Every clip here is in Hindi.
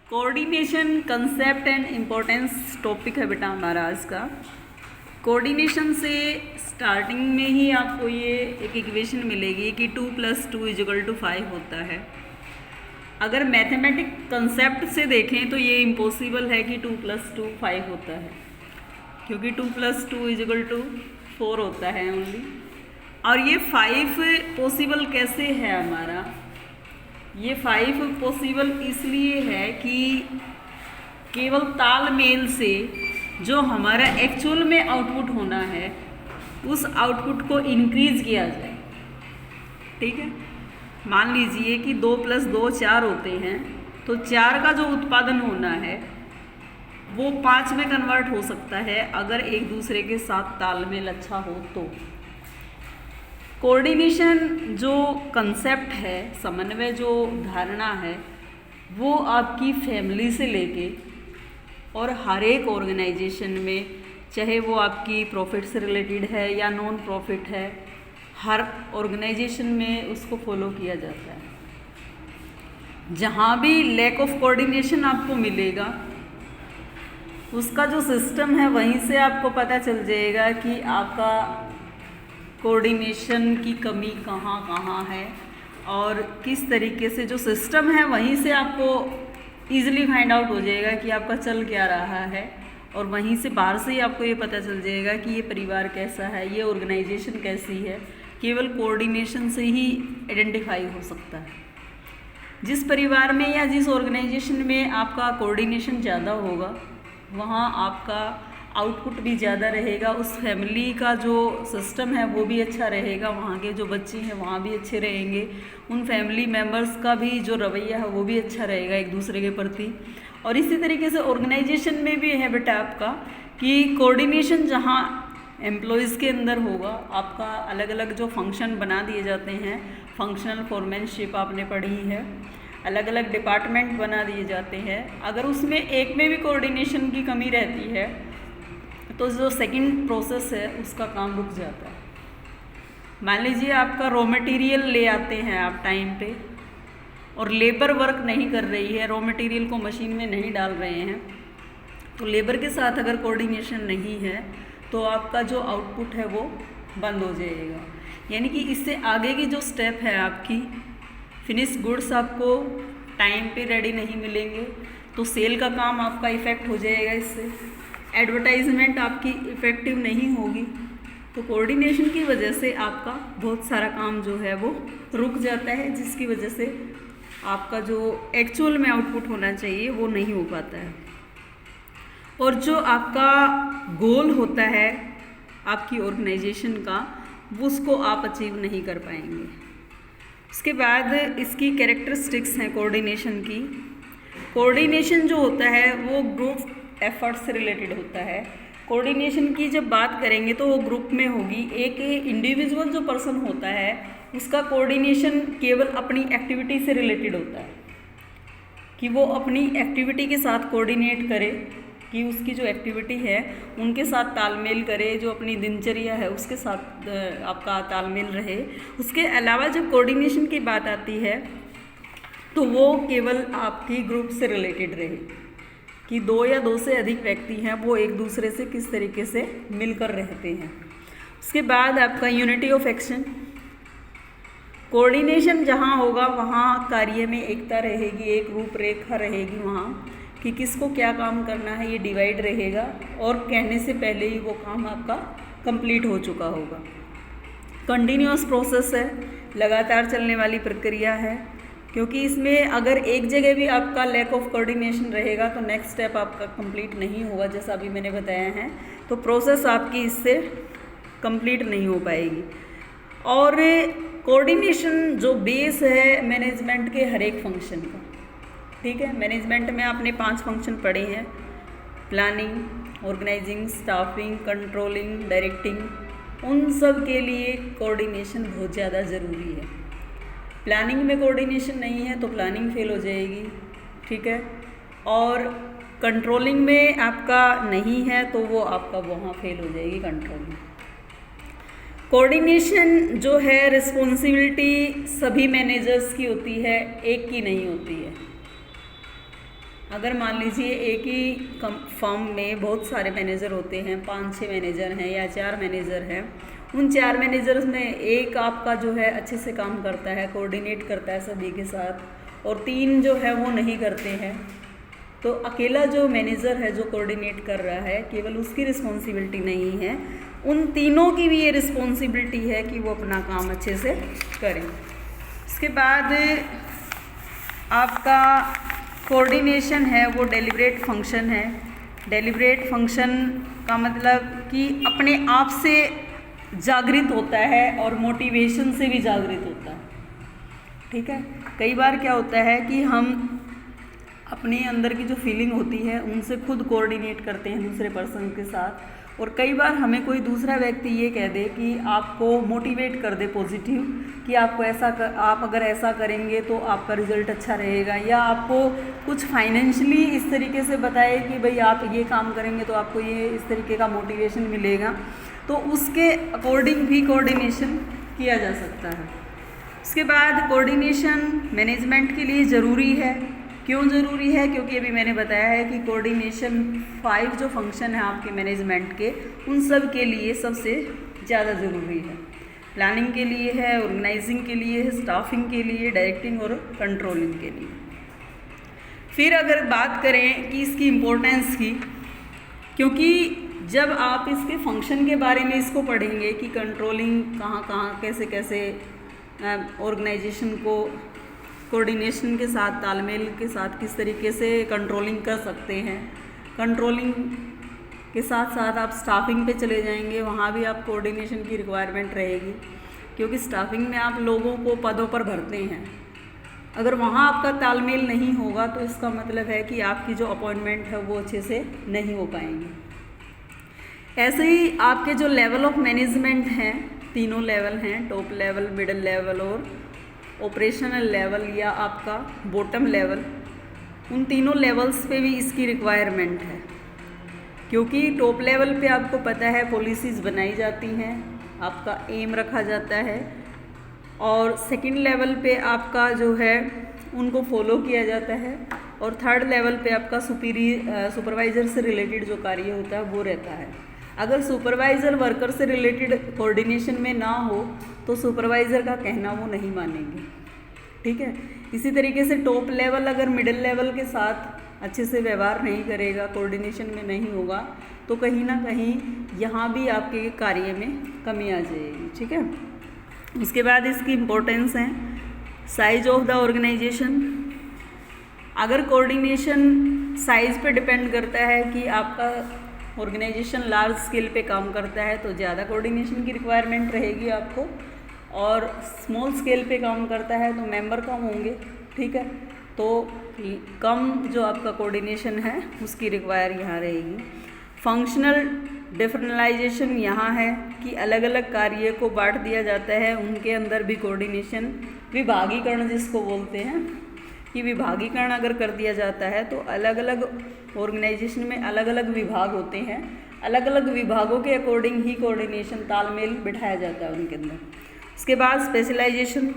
Coordination concept and importance topic है बेटा हमारा आज का। कोऑर्डिनेशन से स्टार्टिंग में ही आपको ये एक इक्वेशन मिलेगी कि 2 + 2 = 5 होता है। अगर मैथमेटिक कंसेप्ट से देखें तो ये इम्पॉसिबल है कि 2 + 2 5 होता है, क्योंकि 2 + 2 = 4 होता है ओनली। और ये 5 पॉसिबल कैसे है हमारा? ये 5 पॉसिबल इसलिए है कि केवल तालमेल से जो हमारा एक्चुअल में आउटपुट होना है उस आउटपुट को इंक्रीज किया जाए। ठीक है, मान लीजिए कि 2 + 2 4 होते हैं, तो 4 का जो उत्पादन होना है वो 5 में कन्वर्ट हो सकता है अगर एक दूसरे के साथ तालमेल अच्छा हो तो। कोऑर्डिनेशन जो कंसेप्ट है, समन्वय जो धारणा है, वो आपकी फैमिली से लेके और हर एक ऑर्गेनाइजेशन में, चाहे वो आपकी प्रॉफिट से रिलेटेड है या नॉन प्रॉफिट है, हर ऑर्गेनाइजेशन में उसको फॉलो किया जाता है। जहाँ भी लैक ऑफ कोऑर्डिनेशन आपको मिलेगा, उसका जो सिस्टम है वहीं से आपको पता चल जाएगा कि आपका कोऑर्डिनेशन की कमी कहाँ कहाँ है, और किस तरीके से जो सिस्टम है वहीं से आपको ईजिली फाइंड आउट हो जाएगा कि आपका चल क्या रहा है। और वहीं से बाहर से ही आपको ये पता चल जाएगा कि ये परिवार कैसा है, ये ऑर्गेनाइजेशन कैसी है। केवल कोऑर्डिनेशन से ही आइडेंटिफाई हो सकता है। जिस परिवार में या जिस ऑर्गेनाइजेशन में आपका कोऑर्डिनेशन ज़्यादा होगा, वहाँ आपका आउटपुट भी ज़्यादा रहेगा, उस फैमिली का जो सिस्टम है वो भी अच्छा रहेगा, वहाँ के जो बच्चे हैं वहाँ भी अच्छे रहेंगे, उन फैमिली मेम्बर्स का भी जो रवैया है वो भी अच्छा रहेगा एक दूसरे के प्रति। और इसी तरीके से ऑर्गेनाइजेशन में भी है बेटा आपका कि कोऑर्डिनेशन जहाँ एम्प्लॉयज़ के अंदर होगा, आपका अलग अलग जो फंक्शन बना दिए जाते हैं, फंक्शनल फॉर्मेनशिप आपने पढ़ी है, अलग अलग डिपार्टमेंट बना दिए जाते हैं। अगर उसमें एक में भी कोऑर्डिनेशन की कमी रहती है तो जो सेकंड प्रोसेस है उसका काम रुक जाता है। मान लीजिए आपका रॉ मटेरियल ले आते हैं आप टाइम पे, और लेबर वर्क नहीं कर रही है, रॉ मटेरियल को मशीन में नहीं डाल रहे हैं, तो लेबर के साथ अगर कोऑर्डिनेशन नहीं है तो आपका जो आउटपुट है वो बंद हो जाएगा। यानी कि इससे आगे की जो स्टेप है आपकी, फिनिश गुड्स आपको टाइम पे रेडी नहीं मिलेंगे तो सेल का काम आपका इफ़ेक्ट हो जाएगा, इससे एडवर्टाइजमेंट आपकी इफ़ेक्टिव नहीं होगी। तो कोऑर्डिनेशन की वजह से आपका बहुत सारा काम जो है वो रुक जाता है, जिसकी वजह से आपका जो एक्चुअल में आउटपुट होना चाहिए वो नहीं हो पाता है। और जो आपका गोल होता है आपकी ऑर्गेनाइजेशन का, वो उसको आप अचीव नहीं कर पाएंगे। उसके बाद इसकी कैरेक्टरिस्टिक्स हैं कोऑर्डिनेशन की। कोऑर्डिनेशन जो होता है वो ग्रुप एफर्ट से रिलेटेड होता है। कोऑर्डिनेशन की जब बात करेंगे तो वो ग्रुप में होगी। एक इंडिविजुअल जो पर्सन होता है उसका कोऑर्डिनेशन केवल अपनी एक्टिविटी से रिलेटेड होता है, कि वो अपनी एक्टिविटी के साथ कोऑर्डिनेट करे, कि उसकी जो एक्टिविटी है उनके साथ तालमेल करे, जो अपनी दिनचर्या है उसके साथ आपका तालमेल रहे। उसके अलावा जब कोऑर्डिनेशन की बात आती है तो वो केवल आपकी ग्रुप से रिलेटेड रहे, कि 2 या 2 से अधिक व्यक्ति हैं वो एक दूसरे से किस तरीके से मिलकर रहते हैं। उसके बाद आपका यूनिटी ऑफ एक्शन। कोऑर्डिनेशन जहाँ होगा वहाँ कार्य में एकता रहेगी, एक रूपरेखा रहेगी वहाँ, कि किसको क्या काम करना है ये डिवाइड रहेगा, और कहने से पहले ही वो काम आपका कंप्लीट हो चुका होगा। कंटिन्यूअस प्रोसेस है, लगातार चलने वाली प्रक्रिया है, क्योंकि इसमें अगर एक जगह भी आपका लैक ऑफ कोऑर्डिनेशन रहेगा तो नेक्स्ट स्टेप आपका कंप्लीट नहीं होगा, जैसा अभी मैंने बताया है। तो प्रोसेस आपकी इससे कंप्लीट नहीं हो पाएगी। और कोऑर्डिनेशन जो बेस है मैनेजमेंट के हर एक फंक्शन का, ठीक है। मैनेजमेंट में आपने 5 फंक्शन पढ़े हैं: planning, organising, staffing, controlling, directing. उन सब के लिए कोऑर्डिनेशन बहुत ज़्यादा ज़रूरी है। प्लानिंग में कोऑर्डिनेशन नहीं है तो प्लानिंग फेल हो जाएगी, ठीक है। और कंट्रोलिंग में आपका नहीं है तो वो आपका वहाँ फेल हो जाएगी कंट्रोलिंग। कोऑर्डिनेशन जो है रिस्पॉन्सिबिलिटी सभी मैनेजर्स की होती है, एक की नहीं होती है। अगर मान लीजिए एक ही फर्म में बहुत सारे मैनेजर होते हैं, 5-6 मैनेजर हैं या 4 मैनेजर हैं, उन 4 मैनेजर्स में एक आपका जो है अच्छे से काम करता है, कोऑर्डिनेट करता है सभी के साथ, और 3 जो है वो नहीं करते हैं, तो अकेला जो मैनेजर है जो कोऑर्डिनेट कर रहा है केवल उसकी रिस्पॉन्सिबिलिटी नहीं है, उन तीनों की भी ये रिस्पॉन्सिबिलिटी है कि वो अपना काम अच्छे से करें। इसके बाद आपका कोऑर्डिनेशन है वो डेलिब्रेट फंक्शन है। डेलिब्रेट फंक्शन का मतलब कि अपने आप से जागृत होता है और मोटिवेशन से भी जागृत होता है। ठीक है, कई बार क्या होता है कि हम अपने अंदर की जो फीलिंग होती है उनसे खुद कोऑर्डिनेट करते हैं दूसरे पर्सन के साथ, और कई बार हमें कोई दूसरा व्यक्ति ये कह दे कि आपको मोटिवेट कर दे पॉजिटिव कि आपको आप अगर ऐसा करेंगे तो आपका रिजल्ट अच्छा रहेगा, या आपको कुछ फाइनेंशियली इस तरीके से बताए कि भाई आप ये काम करेंगे तो आपको ये इस तरीके का मोटिवेशन मिलेगा, तो उसके अकॉर्डिंग भी कोऑर्डिनेशन किया जा सकता है। उसके बाद कोऑर्डिनेशन मैनेजमेंट के लिए ज़रूरी है। क्यों ज़रूरी है? क्योंकि अभी मैंने बताया है कि कोऑर्डिनेशन 5 जो फंक्शन है आपके मैनेजमेंट के, उन सब के लिए सबसे ज़्यादा ज़रूरी है। प्लानिंग के लिए है, ऑर्गेनाइजिंग के लिए है, स्टाफिंग के लिए, डायरेक्टिंग और कंट्रोलिंग के लिए। फिर अगर बात करें कि इसकी इम्पोर्टेंस की, क्योंकि जब आप इसके फंक्शन के बारे में इसको पढ़ेंगे कि कंट्रोलिंग कहाँ कैसे कैसे ऑर्गेनाइजेशन को कोऑर्डिनेशन के साथ, तालमेल के साथ किस तरीके से कंट्रोलिंग कर सकते हैं, कंट्रोलिंग के साथ साथ आप स्टाफिंग पे चले जाएंगे, वहाँ भी आप कोऑर्डिनेशन की रिक्वायरमेंट रहेगी, क्योंकि स्टाफिंग में आप लोगों को पदों पर भरते हैं। अगर वहाँ आपका तालमेल नहीं होगा तो इसका मतलब है कि आपकी जो अपॉइंटमेंट है वो अच्छे से नहीं हो पाएंगे। ऐसे ही आपके जो लेवल ऑफ मैनेजमेंट हैं, तीनों लेवल हैं, टॉप लेवल, मिडिल लेवल और ऑपरेशनल लेवल या आपका बॉटम लेवल, उन तीनों लेवल्स पे भी इसकी रिक्वायरमेंट है, क्योंकि टॉप लेवल पे आपको पता है पॉलिसीज़ बनाई जाती हैं, आपका एम रखा जाता है, और सेकंड लेवल पे आपका जो है उनको फॉलो किया जाता है, और थर्ड लेवल पे आपका सुपरवाइज़र से रिलेटेड जो कार्य होता है वो रहता है। अगर सुपरवाइज़र वर्कर से रिलेटेड कोऑर्डिनेशन में ना हो तो सुपरवाइज़र का कहना वो नहीं मानेंगे। ठीक है, इसी तरीके से टॉप लेवल अगर मिडिल लेवल के साथ अच्छे से व्यवहार नहीं करेगा, कोऑर्डिनेशन में नहीं होगा, तो कहीं ना कहीं यहाँ भी आपके कार्य में कमी आ जाएगी। ठीक है, उसके बाद इसकी इम्पोर्टेंस है साइज ऑफ द ऑर्गेनाइजेशन। अगर कोऑर्डिनेशन साइज़ पे डिपेंड करता है कि आपका ऑर्गेनाइजेशन लार्ज स्केल पे काम करता है तो ज़्यादा कोऑर्डिनेशन की रिक्वायरमेंट रहेगी आपको, और स्मॉल स्केल पे काम करता है तो मेंबर कम होंगे। ठीक है, तो कम जो आपका कोऑर्डिनेशन है उसकी रिक्वायर यहाँ रहेगी। फंक्शनल डिफरेंशलाइजेशन यहाँ है कि अलग अलग कार्य को बांट दिया जाता है, उनके अंदर भी कोऑर्डिनेशन, विभागीकरण जिसको बोलते हैं कि विभागीकरण अगर कर दिया जाता है तो अलग अलग ऑर्गेनाइजेशन में अलग अलग विभाग होते हैं, अलग अलग विभागों के अकॉर्डिंग ही कोऑर्डिनेशन, तालमेल बिठाया जाता है उनके अंदर। उसके बाद स्पेशलाइजेशन,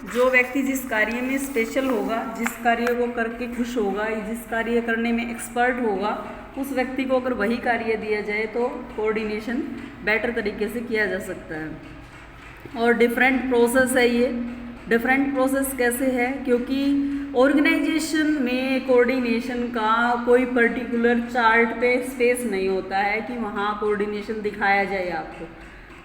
जो व्यक्ति जिस कार्य में स्पेशल होगा, जिस कार्य को करके खुश होगा, जिस कार्य करने में एक्सपर्ट होगा, उस व्यक्ति को अगर वही कार्य दिया जाए तो कोऑर्डिनेशन बेटर तरीके से किया जा सकता है। और डिफरेंट प्रोसेस है ये। डिफरेंट प्रोसेस कैसे है? क्योंकि ऑर्गेनाइजेशन में कोऑर्डिनेशन का कोई पर्टिकुलर चार्ट पे स्पेस नहीं होता है कि वहाँ कोऑर्डिनेशन दिखाया जाए आपको।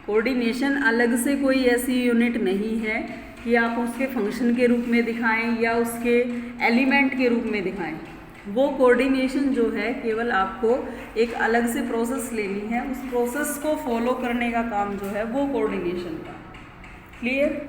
कोऑर्डिनेशन अलग से कोई ऐसी यूनिट नहीं है कि आप उसके फंक्शन के रूप में दिखाएं या उसके एलिमेंट के रूप में दिखाएं। वो कोऑर्डिनेशन जो है केवल आपको एक अलग से प्रोसेस लेनी है, उस प्रोसेस को फॉलो करने का काम जो है वो कोऑर्डिनेशन का। क्लियर?